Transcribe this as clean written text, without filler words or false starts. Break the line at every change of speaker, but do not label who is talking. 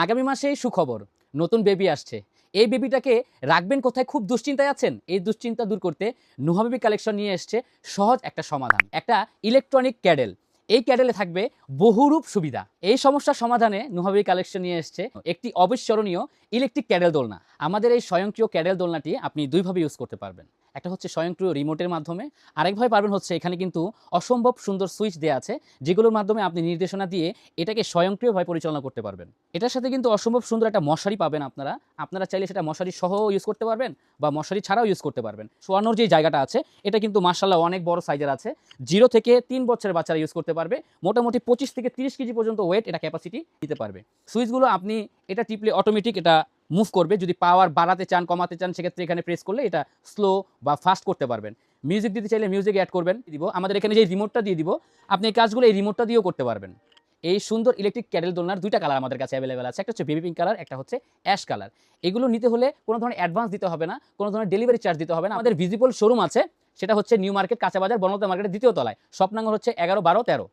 আগামী মাসেই সুখবর, নতুন বেবি আসছে। এই বেবিটাকে রাখবেন কোথায়, খুব দুশ্চিন্তায় আছেন? এই দুশ্চিন্তা দূর করতে নুহা বেবি কালেকশন নিয়ে এসছে সহজ একটা সমাধান, একটা ইলেকট্রনিক ক্যাডেল। এই ক্যাডেলে থাকবে বহুরূপ সুবিধা। এই সমস্যার সমাধানে নুহা বেবি কালেকশন নিয়ে এসছে একটি অবিস্মরণীয় ইলেকট্রিক ক্যাডেল দোলনা। আমাদের এই স্বয়ংক্রিয় ক্যাডেল দোলনাটি আপনি দুইভাবে ইউজ করতে পারবেন। একটা হচ্ছে স্বয়ংক্রিয় রিমোটের মাধ্যমে, আরেকভাবে পারবেন হচ্ছে এখানে কিন্তু অসম্ভব সুন্দর সুইচ দেওয়া আছে, যেগুলোর মাধ্যমে আপনি নির্দেশনা দিয়ে এটাকে স্বয়ংক্রিয়ভাবে পরিচালনা করতে পারবেন। এটার সাথে কিন্তু অসম্ভব সুন্দর একটা মশারি পাবেন আপনারা চাইলে সেটা মশারি সহ ইউজ করতে পারবেন বা মশারি ছাড়াও ইউজ করতে পারবেন। শোয়ানোর যে জায়গাটা আছে এটা কিন্তু মাশাআল্লাহ অনেক বড় সাইজের আছে। 0 থেকে 3 বছরের বাচ্চারা ইউজ করতে পারবে। মোটামুটি 25 থেকে 30 কেজি পর্যন্ত ওয়েট এটা ক্যাপাসিটি দিতে পারবে। সুইচগুলো আপনি এটা টিপলে অটোমেটিক এটা মুভ করবে। যদি পাওয়ার বাড়াতে চান, কমাতে চান, সেক্ষেত্রে এখানে প্রেস করলে এটা স্লো বা ফাস্ট করতে পারবেন। মিউজিক দিতে চাইলে মিউজিক অ্যাড করবেন, আমাদের এখানে যে রিমোটটা দিয়ে দিব, আপনি এই কাজগুলো এই রিমোটটা দিয়েও করতে পারবেন। এই সুন্দর ইলেকট্রিক ক্যাডেল দোলনার দুইটা কালার আমাদের কাছে অ্যাভেলেবেল আছে। একটা হচ্ছে বেবি পিঙ্ক কালার, একটা হচ্ছে অ্যাশ কালার। এগুলো নিতে হলে কোনো ধরনের অ্যাডভান্স দিতে হবে না, কোনো ধরনের ডেলিভারি চার্জ দিতে হবে না। আমাদের ভিজিবল শোরুম আছে, সেটা হচ্ছে নিউ মার্কেট, কাঁচা বাজার, বনলতা মার্কেটের দ্বিতীয় তলায়। শপ নম্বর হচ্ছে 11, 12, 13।